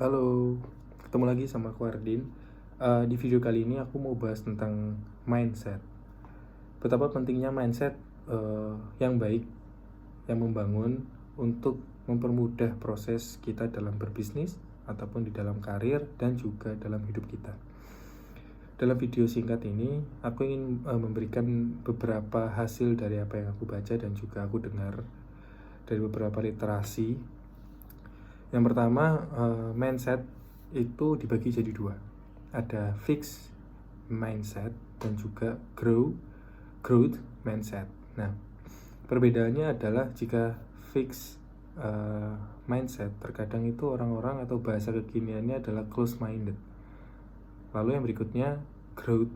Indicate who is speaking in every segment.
Speaker 1: Halo, ketemu lagi sama aku Ardin. Di video kali ini aku mau bahas tentang mindset. Betapa pentingnya mindset yang baik, yang membangun untuk mempermudah proses kita dalam berbisnis ataupun di dalam karir dan juga dalam hidup kita. Dalam video singkat ini, aku ingin memberikan beberapa hasil dari apa yang aku baca dan juga aku dengar dari beberapa literasi. Yang pertama, mindset itu dibagi jadi dua. Ada fixed mindset dan juga growth mindset. Nah, perbedaannya adalah jika fixed mindset, terkadang itu orang-orang atau bahasa kekiniannya adalah close minded. Lalu yang berikutnya growth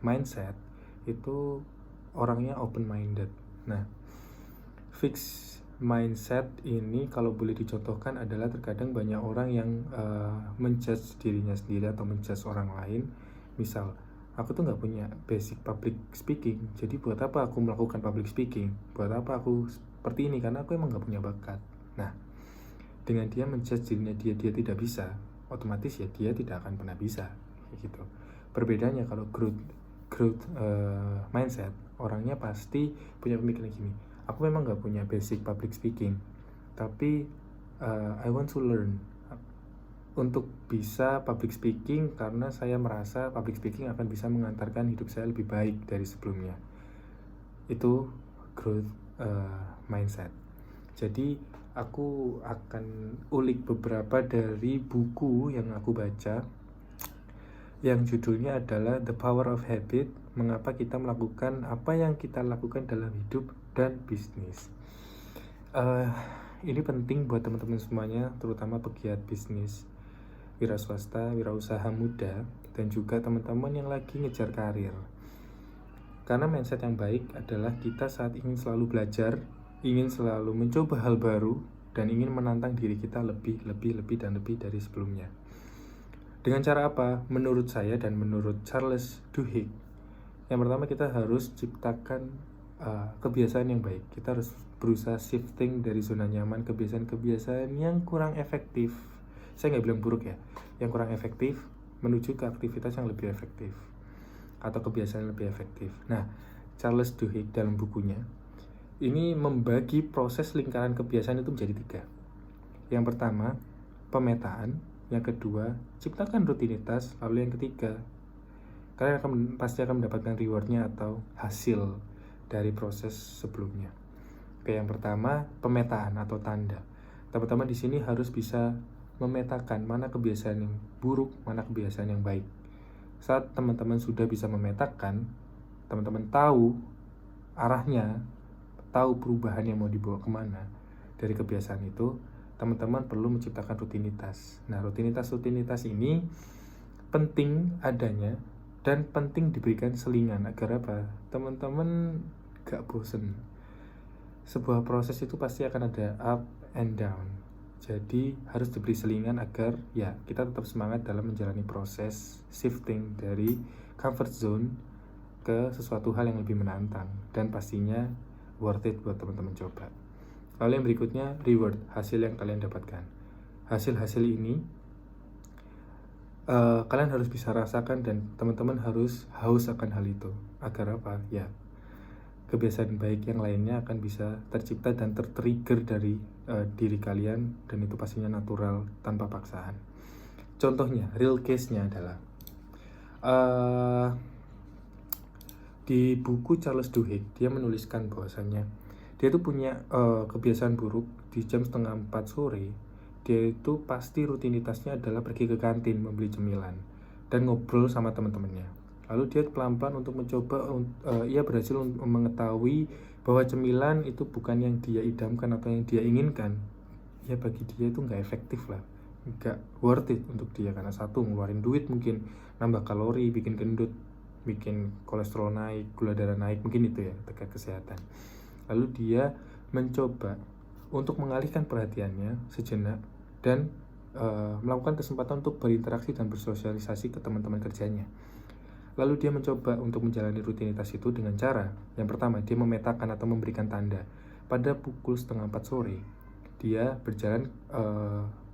Speaker 1: mindset itu orangnya open minded. Nah, fixed mindset ini kalau boleh dicontohkan adalah terkadang banyak orang yang menjudge dirinya sendiri atau menjudge orang lain. Misal, aku tuh nggak punya basic public speaking, jadi buat apa aku melakukan public speaking? Buat apa aku seperti ini? Karena aku emang nggak punya bakat. Nah, dengan dia menjudge dirinya dia tidak bisa, otomatis ya dia tidak akan pernah bisa, kayak gitu. Perbedaannya kalau growth mindset, orangnya pasti punya pemikiran gini, aku memang nggak punya basic public speaking, tapi I want to learn untuk bisa public speaking karena saya merasa public speaking akan bisa mengantarkan hidup saya lebih baik dari sebelumnya. Itu growth mindset. Jadi aku akan ulik beberapa dari buku yang aku baca yang judulnya adalah The Power of Habit, mengapa kita melakukan apa yang kita lakukan dalam hidup dan bisnis. Ini penting buat teman-teman semuanya, terutama pegiat bisnis, wira swasta, wirausaha muda, dan juga teman-teman yang lagi ngejar karir. Karena mindset yang baik adalah kita saat ingin selalu belajar, ingin selalu mencoba hal baru, dan ingin menantang diri kita lebih dari sebelumnya. Dengan cara apa? Menurut saya dan menurut Charles Duhigg, yang pertama kita harus ciptakan kebiasaan yang baik. Kita harus berusaha shifting dari zona nyaman kebiasaan-kebiasaan yang kurang efektif. Saya nggak bilang buruk ya, yang kurang efektif menuju ke aktivitas yang lebih efektif atau kebiasaan yang lebih efektif. Nah, Charles Duhigg dalam bukunya ini membagi proses lingkaran kebiasaan itu menjadi 3. Yang pertama, pemetaan. Yang kedua, ciptakan rutinitas. Lalu yang ketiga, kalian pasti akan mendapatkan rewardnya atau hasil dari proses sebelumnya. Oke, yang pertama, pemetaan atau tanda. Teman-teman di sini harus bisa memetakan mana kebiasaan yang buruk, mana kebiasaan yang baik. Saat teman-teman sudah bisa memetakan, teman-teman tahu arahnya, tahu perubahan yang mau dibawa kemana dari kebiasaan itu, teman-teman perlu menciptakan rutinitas. Nah, rutinitas ini penting adanya dan penting diberikan selingan agar apa? Teman-teman gak bosen. Sebuah proses itu pasti akan ada up and down. Jadi harus diberi selingan agar ya kita tetap semangat dalam menjalani proses shifting dari comfort zone ke sesuatu hal yang lebih menantang dan pastinya worth it buat teman-teman coba. Lalu yang berikutnya, reward, hasil yang kalian dapatkan. Hasil-hasil ini kalian harus bisa rasakan dan teman-teman harus haus akan hal itu. Agar apa? Ya, kebiasaan baik yang lainnya akan bisa tercipta dan tertrigger dari diri kalian, dan itu pastinya natural tanpa paksaan. Contohnya, real case-nya adalah di buku Charles Duhigg, dia menuliskan bahwasannya dia tuh punya kebiasaan buruk. Di jam 3:30 sore dia itu pasti rutinitasnya adalah pergi ke kantin membeli cemilan dan ngobrol sama teman-temannya. Lalu dia pelan-pelan untuk mencoba, ia berhasil mengetahui bahwa cemilan itu bukan yang dia idamkan atau yang dia inginkan. Ya bagi dia itu nggak efektif lah, nggak worth it untuk dia, karena satu, ngeluarin duit, mungkin nambah kalori, bikin gendut, bikin kolesterol naik, gula darah naik, mungkin itu ya terkait kesehatan. Lalu dia mencoba untuk mengalihkan perhatiannya sejenak dan melakukan kesempatan untuk berinteraksi dan bersosialisasi ke teman-teman kerjanya. Lalu dia mencoba untuk menjalani rutinitas itu dengan cara yang pertama, dia memetakan atau memberikan tanda. Pada pukul 3:30 sore dia berjalan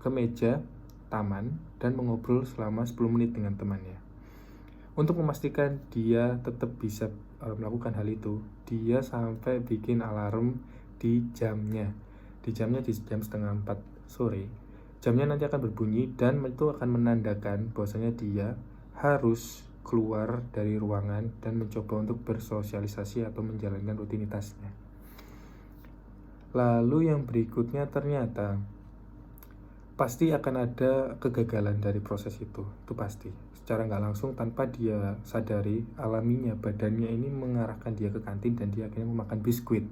Speaker 1: ke meja taman dan mengobrol selama 10 menit dengan temannya. Untuk memastikan dia tetap bisa melakukan hal itu, dia sampai bikin alarm di jamnya. Di jam setengah 4 sore. Jamnya nanti akan berbunyi dan itu akan menandakan bahwasanya dia harus keluar dari ruangan dan mencoba untuk bersosialisasi atau menjalankan rutinitasnya. Lalu yang berikutnya ternyata pasti akan ada kegagalan dari proses itu pasti. Secara nggak langsung tanpa dia sadari, alaminya badannya ini mengarahkan dia ke kantin dan dia akhirnya memakan biskuit.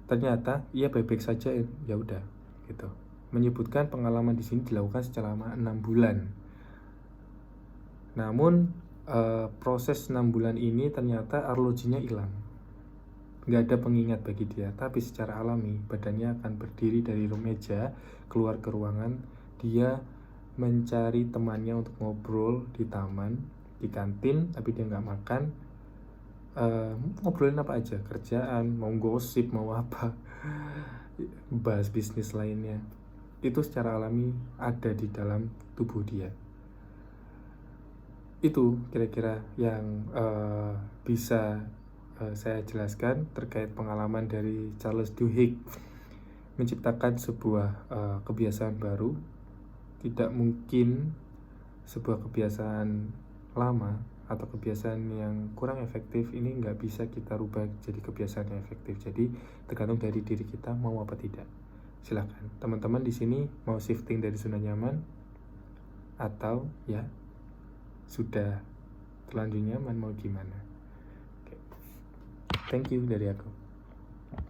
Speaker 1: Ternyata ia baik-baik saja, ya udah gitu. Menyebutkan pengalaman di sini dilakukan selama 6 bulan. Namun proses 6 bulan ini ternyata arlojinya hilang. Nggak ada pengingat bagi dia, tapi secara alami badannya akan berdiri dari meja, keluar ke ruangan, dia mencari temannya untuk ngobrol di taman, di kantin, tapi dia nggak makan. Ngobrolin apa aja, kerjaan, mau gosip, mau apa, bahas bisnis lainnya, itu secara alami ada di dalam tubuh dia. Itu kira-kira yang bisa saya jelaskan terkait pengalaman dari Charles Duhigg menciptakan sebuah kebiasaan baru. Tidak mungkin sebuah kebiasaan lama atau kebiasaan yang kurang efektif ini nggak bisa kita rubah jadi kebiasaan yang efektif. Jadi tergantung dari diri kita mau apa tidak. Silakan teman-teman di sini mau shifting dari zona nyaman atau ya sudah terlanjur nyaman, mau gimana. Thank you dari aku.